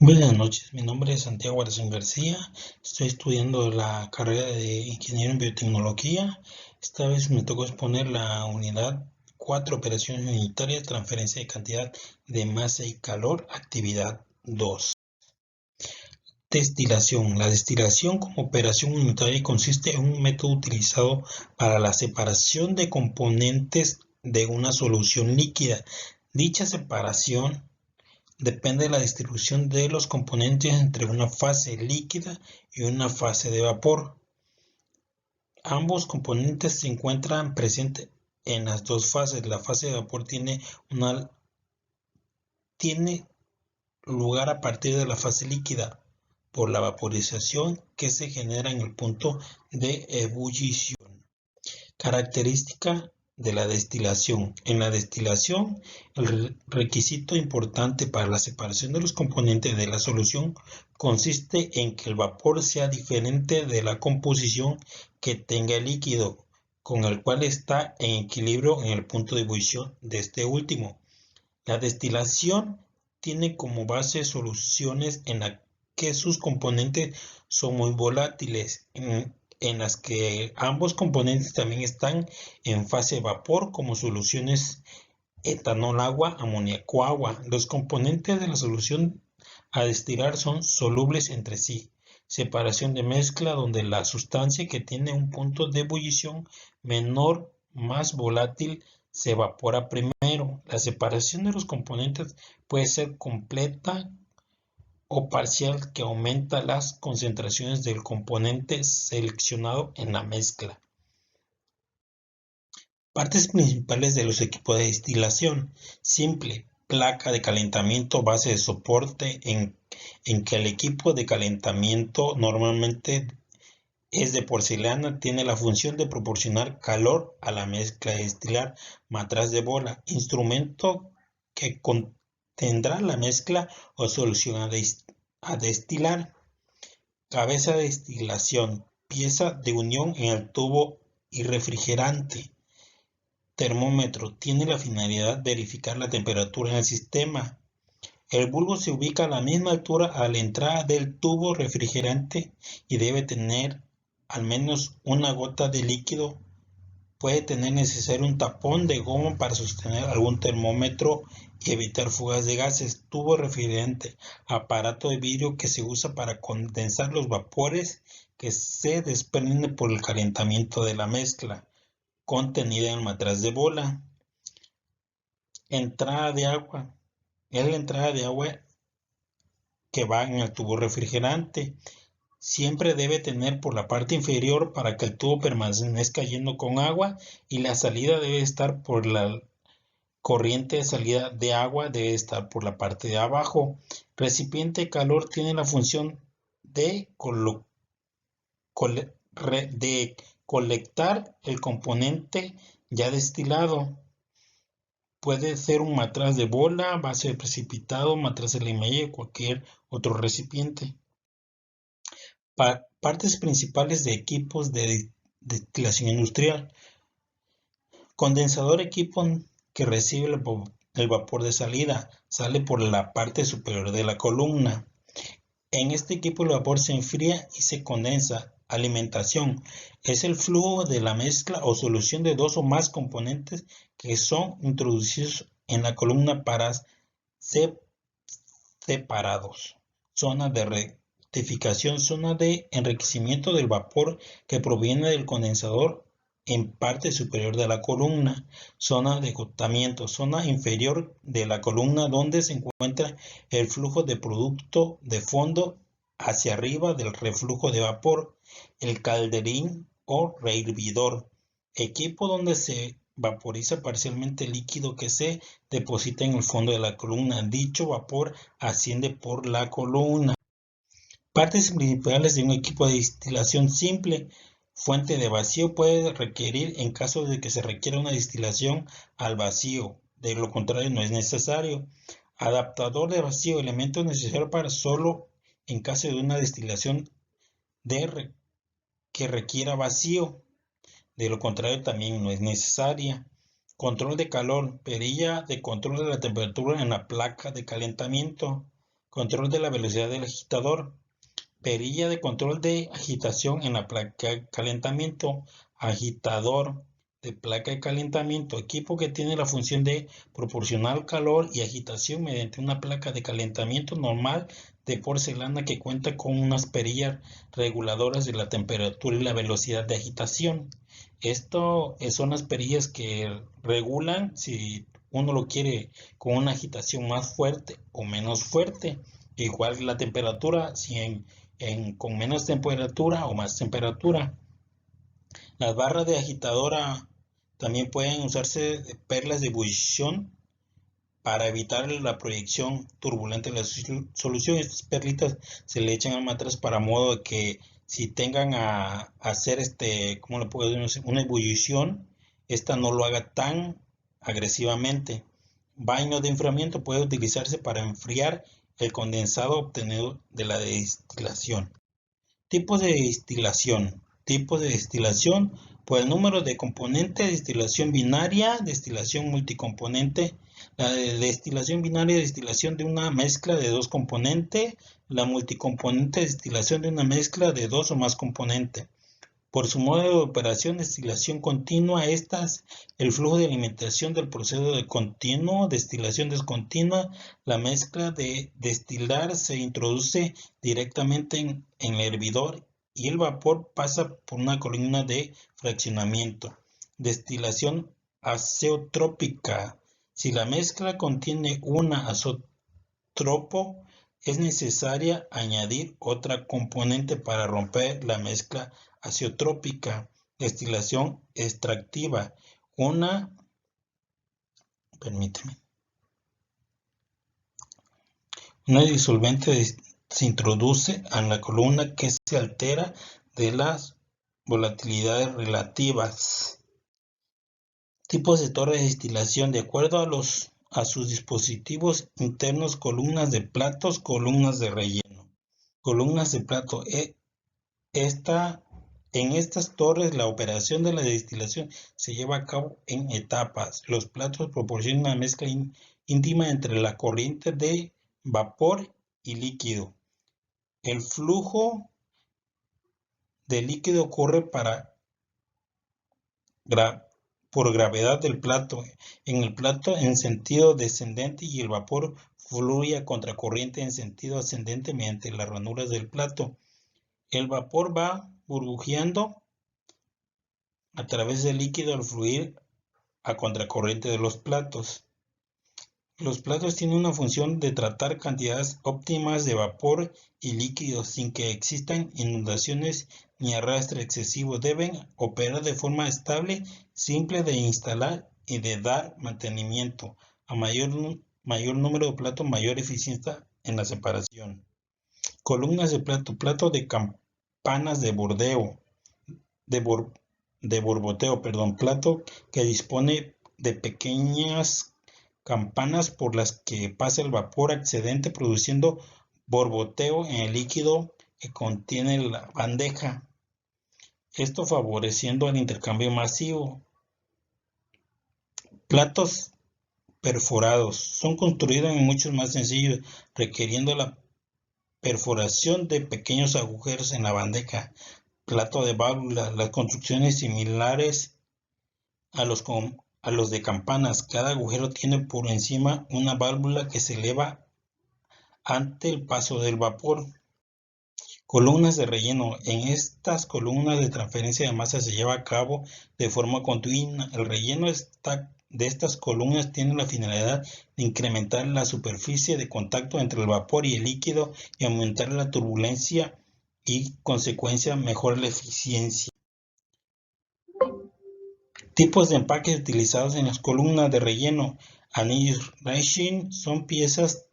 Buenas noches, mi nombre es Santiago Arzón García, estoy estudiando la carrera de Ingeniero en Biotecnología. Esta vez me tocó exponer la unidad 4, operaciones unitarias, transferencia de cantidad de masa y calor, actividad 2. Destilación. La destilación como operación unitaria consiste en un método utilizado para la separación de componentes de una solución líquida. Dicha separación depende de la distribución de los componentes entre una fase líquida y una fase de vapor. Ambos componentes se encuentran presentes en las dos fases. La fase de vapor tiene lugar a partir de la fase líquida por la vaporización que se genera en el punto de ebullición. Característica de la destilación. En la destilación, el requisito importante para la separación de los componentes de la solución consiste en que el vapor sea diferente de la composición que tenga el líquido, con el cual está en equilibrio en el punto de ebullición de este último. La destilación tiene como base soluciones en las que sus componentes son muy volátiles, en las que ambos componentes también están en fase vapor, como soluciones etanol-agua, amoníaco-agua. Los componentes de la solución a destilar son solubles entre sí. Separación de mezcla, donde la sustancia que tiene un punto de ebullición menor, más volátil, se evapora primero. La separación de los componentes puede ser completa o parcial, que aumenta las concentraciones del componente seleccionado en la mezcla. Partes principales de los equipos de destilación. Simple, placa de calentamiento, base de soporte, en que el equipo de calentamiento normalmente es de porcelana, tiene la función de proporcionar calor a la mezcla de destilar. Matraz de bola, instrumento que contendrá la mezcla o solución a destilar. Cabeza de destilación, pieza de unión en el tubo y refrigerante. Termómetro, tiene la finalidad de verificar la temperatura en el sistema. El bulbo se ubica a la misma altura a la entrada del tubo refrigerante y debe tener al menos una gota de líquido. Puede tener necesario un tapón de goma para sostener algún termómetro y evitar fugas de gases. Tubo refrigerante, aparato de vidrio que se usa para condensar los vapores que se desprenden por el calentamiento de la mezcla, contenida en el matraz de bola. Entrada de agua. Es la entrada de agua que va en el tubo refrigerante. Siempre debe tener por la parte inferior para que el tubo permanezca lleno con agua, y la salida debe estar por la corriente de salida de agua, debe estar por la parte de abajo. Recipiente de calor tiene la función de colectar el componente ya destilado. Puede ser un matraz de bola, base de precipitado, matraz de LMI o cualquier otro recipiente. Partes principales de equipos de destilación industrial. Condensador, equipo que recibe el vapor de salida, sale por la parte superior de la columna. En este equipo el vapor se enfría y se condensa. Alimentación, es el flujo de la mezcla o solución de dos o más componentes que son introducidos en la columna para ser separados. Zona de rectificación, zona de enriquecimiento del vapor que proviene del condensador en parte superior de la columna. Zona de agotamiento, zona inferior de la columna donde se encuentra el flujo de producto de fondo hacia arriba del reflujo de vapor. El calderín o rehervidor, equipo donde se vaporiza parcialmente el líquido que se deposita en el fondo de la columna. Dicho vapor asciende por la columna. Partes principales de un equipo de destilación simple. Fuente de vacío, puede requerir en caso de que se requiera una destilación al vacío, de lo contrario no es necesario. Adaptador de vacío, elemento necesario para solo en caso de una destilación que requiera vacío, de lo contrario también no es necesaria. Control de calor, perilla de control de la temperatura en la placa de calentamiento. Control de la velocidad del agitador. Perilla de control de agitación en la placa de calentamiento. Agitador de placa de calentamiento. Equipo que tiene la función de proporcionar calor y agitación mediante una placa de calentamiento normal de porcelana que cuenta con unas perillas reguladoras de la temperatura y la velocidad de agitación. Esto son las perillas que regulan si uno lo quiere con una agitación más fuerte o menos fuerte. Igual la temperatura, si con menos temperatura o más temperatura. Las barras de agitadora también pueden usarse perlas de ebullición para evitar la proyección turbulenta de la solución. Estas perlitas se le echan al matraz para modo de que si tengan a hacer ¿cómo le puedo decir? Una ebullición, esta no lo haga tan agresivamente. Baño de enfriamiento puede utilizarse para enfriar el condensado obtenido de la destilación. Tipos de destilación. Tipos de destilación por el número de componentes: destilación binaria, destilación multicomponente. La destilación binaria, destilación de una mezcla de dos componentes. La multicomponente, destilación de una mezcla de dos o más componentes. Por su modo de operación, destilación continua, el flujo de alimentación del proceso de continuo. Destilación descontinua, la mezcla de destilar se introduce directamente en el hervidor y el vapor pasa por una columna de fraccionamiento. Destilación azeotrópica, si la mezcla contiene un azeotropo, es necesaria añadir otra componente para romper la mezcla azeotrópica. Destilación extractiva, una disolvente se introduce en la columna que se altera de las volatilidades relativas. Tipos de torre de destilación de acuerdo a sus dispositivos internos: columnas de platos, columnas de relleno. Columnas de plato. En estas torres la operación de la destilación se lleva a cabo en etapas. Los platos proporcionan una mezcla íntima entre la corriente de vapor y líquido. El flujo de líquido ocurre por gravedad del plato en el plato en sentido descendente y el vapor fluye a contracorriente en sentido ascendente mediante las ranuras del plato. El vapor va burbujeando a través del líquido al fluir a contracorriente de los platos. Los platos tienen una función de tratar cantidades óptimas de vapor y líquido sin que existan inundaciones ni arrastre excesivo. Deben operar de forma estable, simple de instalar y de dar mantenimiento. A mayor número de platos, mayor eficiencia en la separación. Columnas de plato. Plato de campanas de borboteo, plato que dispone de pequeñas campanas por las que pasa el vapor excedente produciendo borboteo en el líquido que contiene la bandeja, esto favoreciendo el intercambio masivo. Platos perforados son construidos en muchos más sencillos, requiriendo la perforación de pequeños agujeros en la bandeja. Plato de válvula. Las construcciones similares a los de campanas. Cada agujero tiene por encima una válvula que se eleva ante el paso del vapor. Columnas de relleno. En estas columnas de transferencia de masa se lleva a cabo de forma continua. El relleno de estas columnas tiene la finalidad de incrementar la superficie de contacto entre el vapor y el líquido y aumentar la turbulencia y, consecuencia, mejorar la eficiencia. Tipos de empaques utilizados en las columnas de relleno. Anillos resin son piezas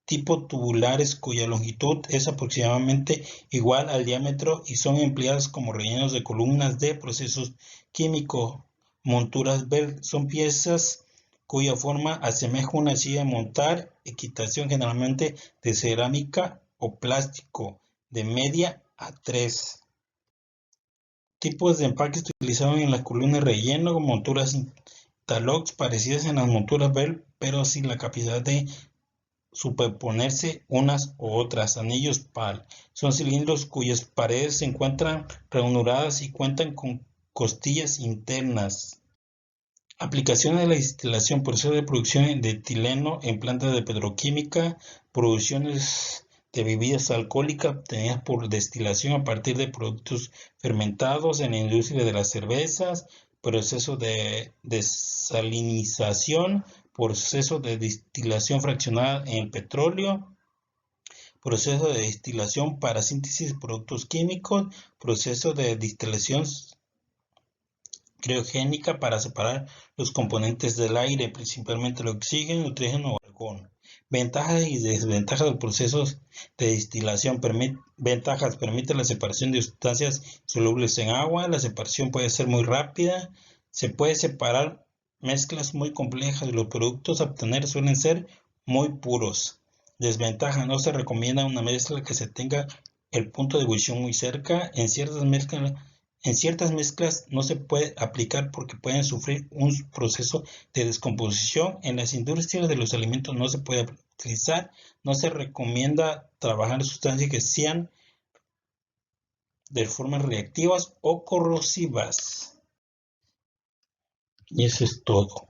tipo tubulares cuya longitud es aproximadamente igual al diámetro y son empleadas como rellenos de columnas de procesos químicos. Monturas Bell son piezas cuya forma asemeja una silla de montar equitación, generalmente de cerámica o plástico, de media a 3. Tipos de empaques utilizados en las columnas de relleno: monturas interlocks parecidas a las monturas Bell, pero sin la capacidad de superponerse unas u otras. Anillos PAL son cilindros cuyas paredes se encuentran ranuradas y cuentan con costillas internas. Aplicaciones de la destilación: proceso de producción de etileno en plantas de petroquímica, producciones de bebidas alcohólicas obtenidas por destilación a partir de productos fermentados en la industria de las cervezas, proceso de desalinización, proceso de destilación fraccionada en el petróleo, proceso de destilación para síntesis de productos químicos, proceso de destilación criogénica para separar los componentes del aire, principalmente el oxígeno, nitrógeno o argón. Ventajas y desventajas de los procesos de destilación. Ventajas: permite la separación de sustancias solubles en agua, la separación puede ser muy rápida, se puede separar mezclas muy complejas y los productos a obtener suelen ser muy puros. Desventaja: no se recomienda una mezcla que se tenga el punto de ebullición muy cerca. En ciertas mezclas no se puede aplicar porque pueden sufrir un proceso de descomposición. En las industrias de los alimentos no se puede utilizar. No se recomienda trabajar sustancias que sean de formas reactivas o corrosivas. Y eso es todo.